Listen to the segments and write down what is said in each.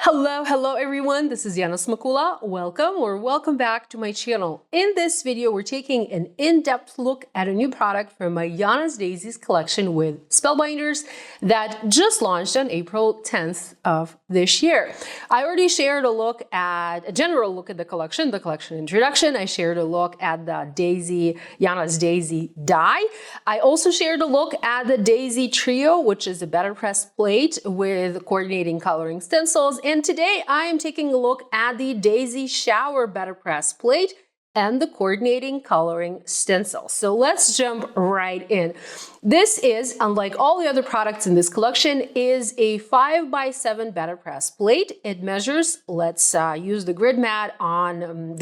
Hello everyone, this is Yana Smakula. Welcome back to my channel. In this video, we're taking an in-depth look at a new product from my Yana's Daisies collection with Spellbinders that just launched on April 10th of this year. I already shared a general look at the collection introduction. I shared a look at the Yana's Daisy die. I also shared a look at the Daisy Trio, which is a BetterPress plate with coordinating coloring stencils. And today I am taking a look at the Daisy Shower BetterPress Plate and the coordinating coloring stencil. So let's jump right in. This is, unlike all the other products in this collection, is a 5x7 BetterPress plate. It measures, let's use the grid mat on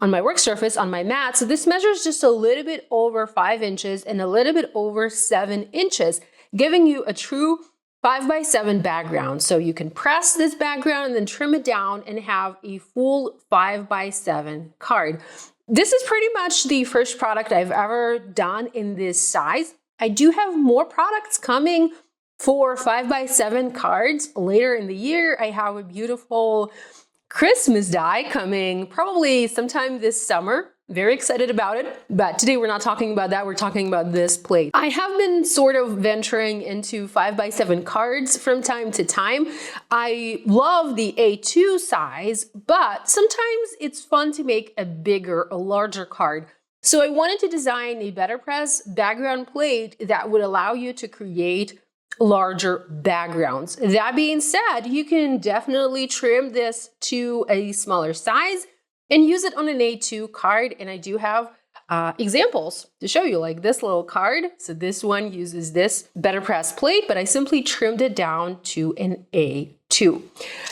my work surface, on my mat. So this measures just a little bit over 5 inches and a little bit over 7 inches, giving you a true 5x7 background. So you can press this background and then trim it down and have a full 5x7 card. This is pretty much the first product I've ever done in this size. I do have more products coming for 5x7 cards later in the year. I have a beautiful Christmas die coming probably sometime this summer. Very excited about it, but today we're not talking about that. We're talking about this plate. I have been sort of venturing into 5x7 cards from time to time. I love the A2 size, but sometimes it's fun to make a larger card. So I wanted to design a BetterPress background plate that would allow you to create larger backgrounds. That being said, you can definitely trim this to a smaller size and use it on an A2 card. And I do have examples to show you, like this little card. So this one uses this BetterPress plate, but I simply trimmed it down to an A2.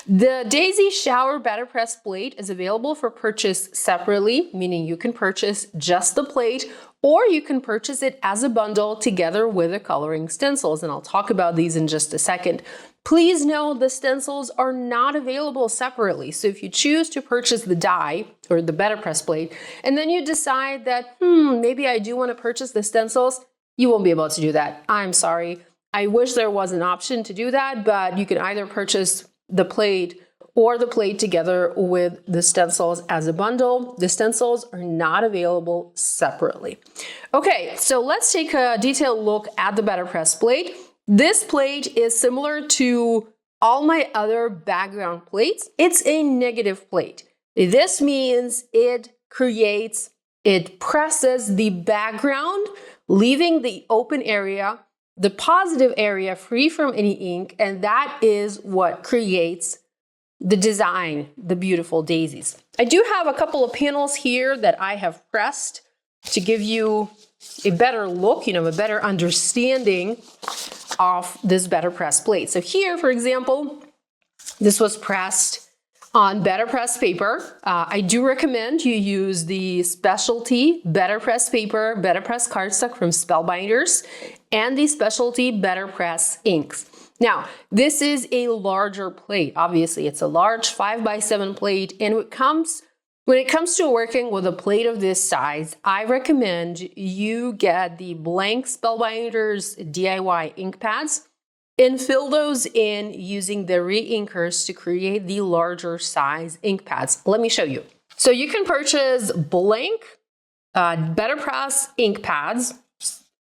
The Daisy Shower BetterPress plate is available for purchase separately, meaning you can purchase just the plate, or you can purchase it as a bundle together with the coloring stencils. And I'll talk about these in just a second. Please know the stencils are not available separately. So if you choose to purchase the die or the BetterPress plate, and then you decide that, maybe I do want to purchase the stencils, you won't be able to do that. I'm sorry. I wish there was an option to do that, but you can either purchase the plate or the plate together with the stencils as a bundle. The stencils are not available separately. Okay, so let's take a detailed look at the BetterPress plate. This plate is similar to all my other background plates. It's a negative plate. This means it presses the background, leaving the open area, the positive area free from any ink, and that is what creates the design, the beautiful daisies. I do have a couple of panels here that I have pressed to give you a better look, a better understanding of this BetterPress plate. So here, for example, this was pressed on BetterPress paper. I do recommend you use the specialty BetterPress paper, BetterPress cardstock from Spellbinders, and the specialty BetterPress inks. Now, this is a larger plate. Obviously, it's a large 5x7 plate, and when it comes to working with a plate of this size, I recommend you get the blank Spellbinders DIY ink pads and fill those in using the re-inkers to create the larger size ink pads. Let me show you. So you can purchase blank BetterPress ink pads.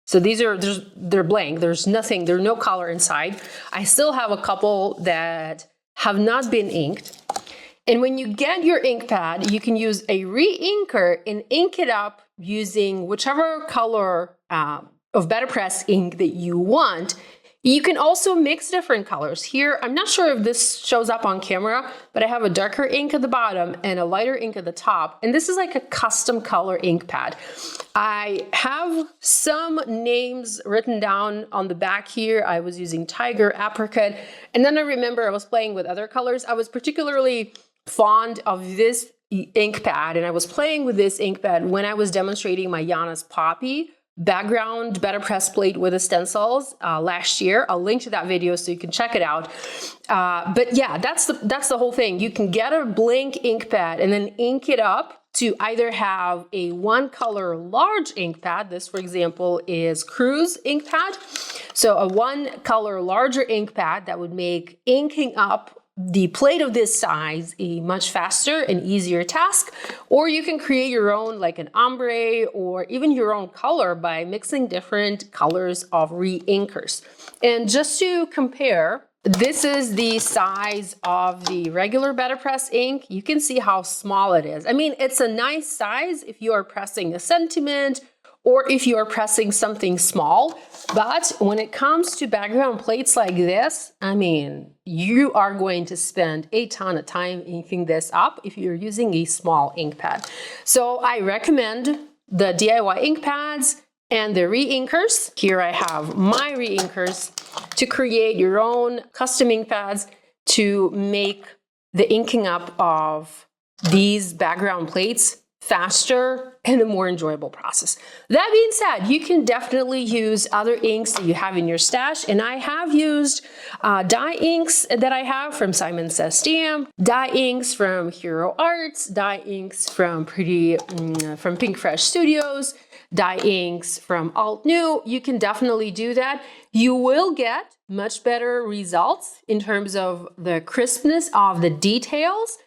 So they're blank. There's no color inside. I still have a couple that have not been inked. And when you get your ink pad, you can use a re-inker and ink it up using whichever color of BetterPress ink that you want. You can also mix different colors. Here, I'm not sure if this shows up on camera, but I have a darker ink at the bottom and a lighter ink at the top. And this is like a custom color ink pad. I have some names written down on the back here. I was using tiger, apricot, and then I remember I was playing with other colors. I was particularly fond of this ink pad, and I was playing with this ink pad when I was demonstrating my Yana's Poppy background BetterPress plate with the stencils last year. I'll link to that video so you can check it out. But yeah, that's the whole thing. You can get a blank ink pad and then ink it up to either have a one color large ink pad. This, for example, is Cruise ink pad. So a one color larger ink pad that would make inking up the plate of this size a much faster and easier task, or you can create your own, like an ombre or even your own color by mixing different colors of re-inkers. And just to compare, this is the size of the regular BetterPress ink. You can see how small it is. I mean, it's a nice size if you are pressing a sentiment or if you are pressing something small. But when it comes to background plates like this, I mean, you are going to spend a ton of time inking this up if you're using a small ink pad. So I recommend the DIY ink pads and the re-inkers. Here I have my re-inkers to create your own custom ink pads to make the inking up of these background plates faster and a more enjoyable process. That being said, you can definitely use other inks that you have in your stash, and I have used dye inks that I have from Simon Says Stamp, dye inks from Hero Arts, dye inks from from Pink Fresh Studios, dye inks from Alt New. You can definitely do that. You will get much better results in terms of the crispness of the details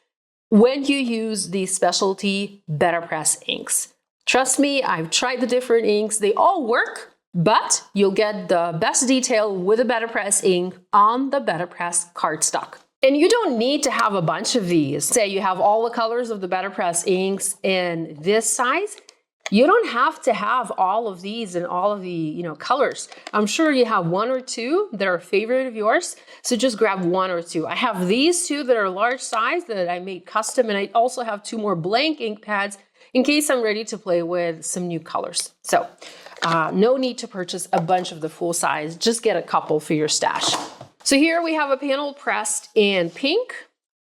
when you use the specialty BetterPress inks. Trust me, I've tried the different inks. They all work, but you'll get the best detail with a BetterPress ink on the BetterPress cardstock. And you don't need to have a bunch of these. Say you have all the colors of the BetterPress inks in this size. You don't have to have all of these and all of the, colors. I'm sure you have one or two that are a favorite of yours. So just grab one or two. I have these two that are large size that I made custom, and I also have two more blank ink pads in case I'm ready to play with some new colors. So no need to purchase a bunch of the full size. Just get a couple for your stash. So here we have a panel pressed in pink.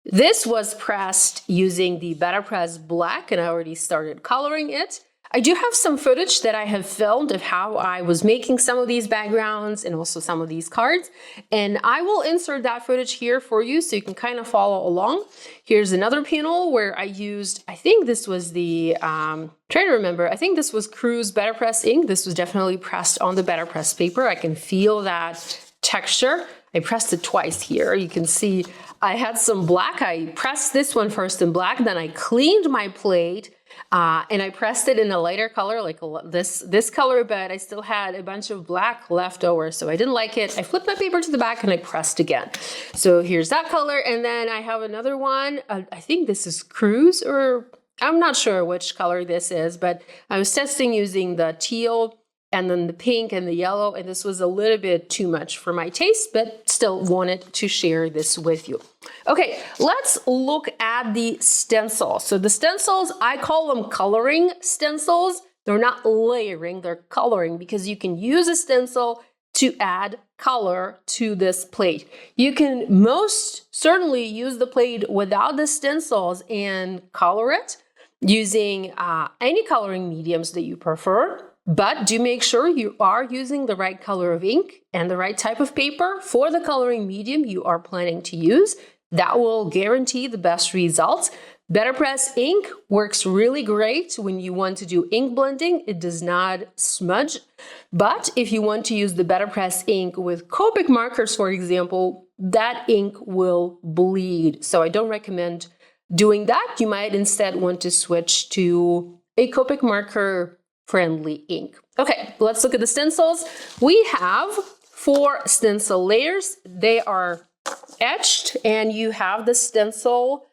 This was pressed using the BetterPress black, and I already started coloring it. I do have some footage that I have filmed of how I was making some of these backgrounds and also some of these cards. And I will insert that footage here for you so you can kind of follow along. Here's another panel where I used, I think this was the, trying to remember, I think this was Cruise BetterPress ink. This was definitely pressed on the BetterPress paper. I can feel that texture. I pressed it twice here. You can see I had some black. I pressed this one first in black, then I cleaned my plate. And I pressed it in a lighter color, like this color, but I still had a bunch of black left over, so I didn't like it. I flipped my paper to the back and I pressed again. So here's that color, and then I have another one. I think this is Cruise, or I'm not sure which color this is, but I was testing using the teal and then the pink and the yellow, and this was a little bit too much for my taste, but still wanted to share this with you. Okay, let's look at the stencils. So the stencils, I call them coloring stencils. They're not layering, they're coloring, because you can use a stencil to add color to this plate. You can most certainly use the plate without the stencils and color it using any coloring mediums that you prefer. But do make sure you are using the right color of ink and the right type of paper for the coloring medium you are planning to use. That will guarantee the best results. BetterPress ink works really great when you want to do ink blending. It does not smudge. But if you want to use the BetterPress ink with Copic markers, for example, that ink will bleed. So I don't recommend doing that. You might instead want to switch to a Copic marker friendly ink. Okay, let's look at the stencils. We have 4 stencil layers. They are etched, and you have the stencil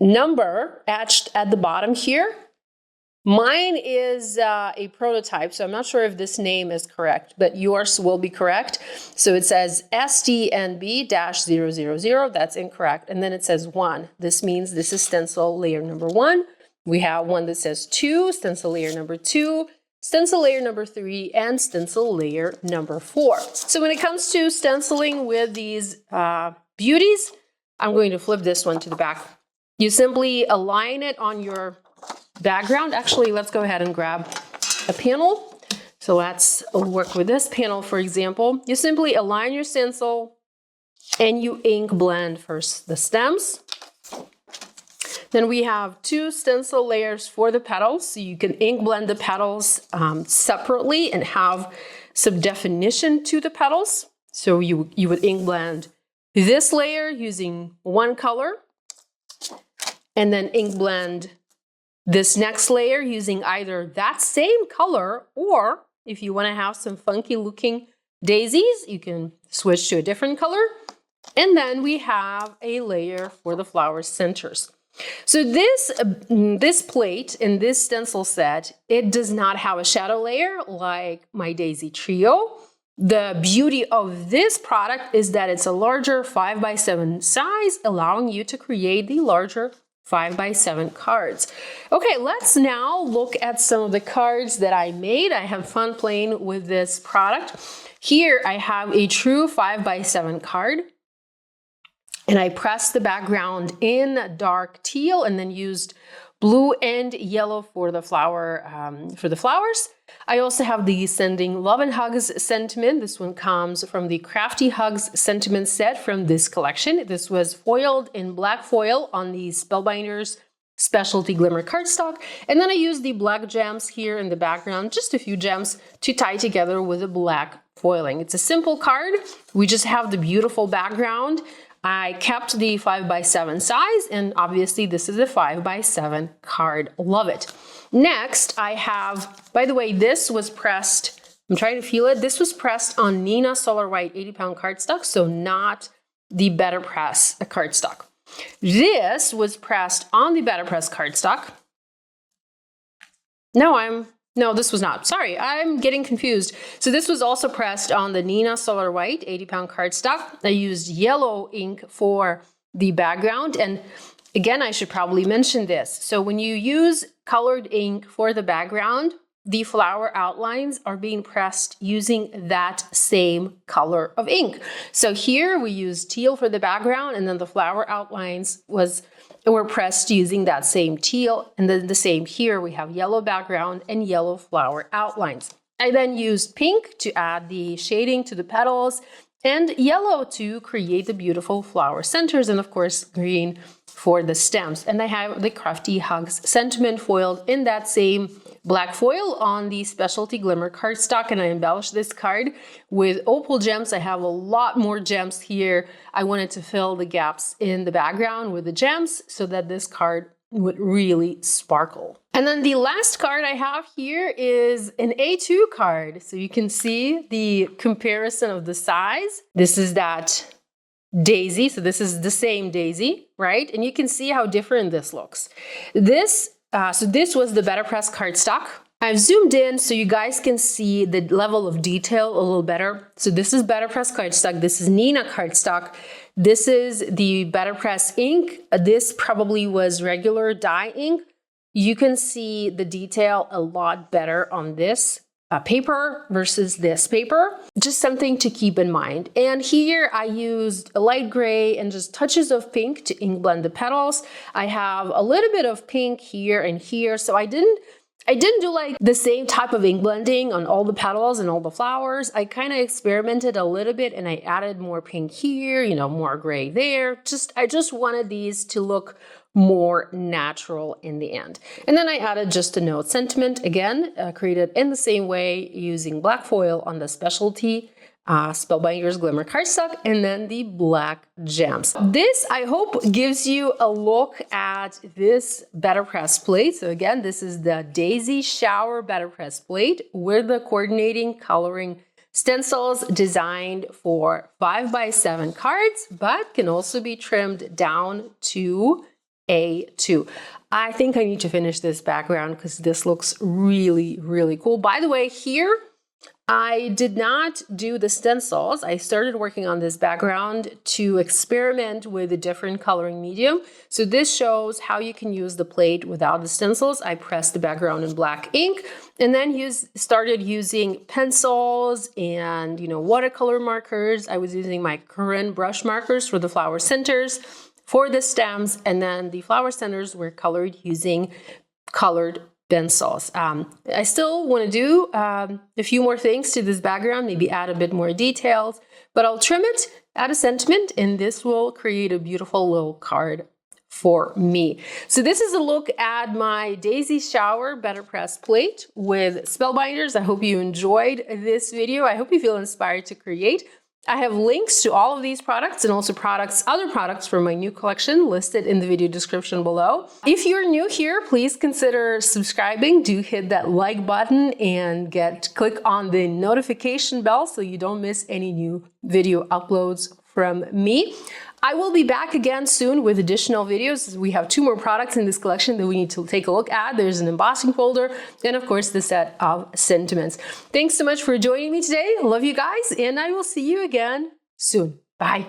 number etched at the bottom here. Mine is a prototype, so I'm not sure if this name is correct, but yours will be correct. So it says STNB-000. That's incorrect. And then it says 1. This means this is stencil layer number 1. We have one that says 2, stencil layer number 2, stencil layer number 3, and stencil layer number 4. So when it comes to stenciling with these beauties, I'm going to flip this one to the back. You simply align it on your background. Actually, let's go ahead and grab a panel. So let's work with this panel, for example. You simply align your stencil and you ink blend first the stems. Then we have 2 stencil layers for the petals, so you can ink blend the petals separately and have some definition to the petals. So you would ink blend this layer using one color, and then ink blend this next layer using either that same color, or if you want to have some funky looking daisies, you can switch to a different color. And then we have a layer for the flower centers. So this plate in this stencil set, it does not have a shadow layer like my Daisy Trio. The beauty of this product is that it's a larger 5x7 size, allowing you to create the larger 5x7 cards. Okay, let's now look at some of the cards that I made. I have fun playing with this product. Here I have a true 5x7 card, and I pressed the background in dark teal and then used blue and yellow for the flower, for the flowers. I also have the Sending Love and Hugs sentiment. This one comes from the Crafty Hugs sentiment set from this collection. This was foiled in black foil on the Spellbinders specialty glimmer cardstock. And then I used the black gems here in the background, just a few gems to tie together with the black foiling. It's a simple card. We just have the beautiful background. I kept the 5x7 size, and obviously this is a 5x7 card. Love it. Next, I have, by the way, this was pressed, I'm trying to feel it. This was pressed on Neenah Solar White 80-pound cardstock, so not the BetterPress cardstock. This was pressed on the BetterPress cardstock. No, this was not. Sorry, I'm getting confused. So this was also pressed on the Neenah Solar White 80-pound cardstock. I used yellow ink for the background. And again, I should probably mention this. So when you use colored ink for the background, the flower outlines are being pressed using that same color of ink. So here we used teal for the background, and then the flower outlines were pressed using that same teal. And then the same here, we have yellow background and yellow flower outlines. I then used pink to add the shading to the petals and yellow to create the beautiful flower centers, and of course green for the stems. And I have the Crafty Hugs sentiment foiled in that same black foil on the specialty glimmer cardstock, and I embellished this card with opal gems. I have a lot more gems here. I wanted to fill the gaps in the background with the gems so that this card would really sparkle. And then the last card I have here is an A2 card. So you can see the comparison of the size. This is that Daisy. So this is the same Daisy, right? And you can see how different this looks. So this was the BetterPress cardstock. I've zoomed in so you guys can see the level of detail a little better. So this is BetterPress cardstock. This is Neenah cardstock. This is the BetterPress ink. This probably was regular dye ink. You can see the detail a lot better on this paper versus this paper. Just something to keep in mind. And here I used a light gray and just touches of pink to ink blend the petals. I have a little bit of pink here and here, so I didn't do like the same type of ink blending on all the petals and all the flowers. I kind of experimented a little bit and I added more pink here, more gray there. I just wanted these to look more natural in the end. And then I added just a note sentiment, again, created in the same way using black foil on the specialty Spellbinders glimmer cardstock, and then the black gems. This, I hope, gives you a look at this BetterPress plate. So again, this is the Daisy Shower BetterPress Plate with the coordinating coloring stencils designed for 5x7 cards, but can also be trimmed down to A2. I think I need to finish this background because this looks really, really cool. By the way, here I did not do the stencils. I started working on this background to experiment with a different coloring medium. So this shows how you can use the plate without the stencils. I pressed the background in black ink and then started using pencils and watercolor markers. I was using my current brush markers for the flower centers, for the stems, and then the flower centers were colored using colored pencils. I still want to do a few more things to this background, maybe add a bit more details, but I'll trim it, add a sentiment, and this will create a beautiful little card for me. So this is a look at my Daisy Shower BetterPress Plate with Spellbinders. I hope you enjoyed this video. I hope you feel inspired to create. I have links to all of these products and also other products from my new collection listed in the video description below. If you're new here, please consider subscribing. Do hit that like button and click on the notification bell so you don't miss any new video uploads from me. I will be back again soon with additional videos. We have 2 more products in this collection that we need to take a look at. There's an embossing folder and of course the set of sentiments. Thanks so much for joining me today. I love you guys and I will see you again soon. Bye.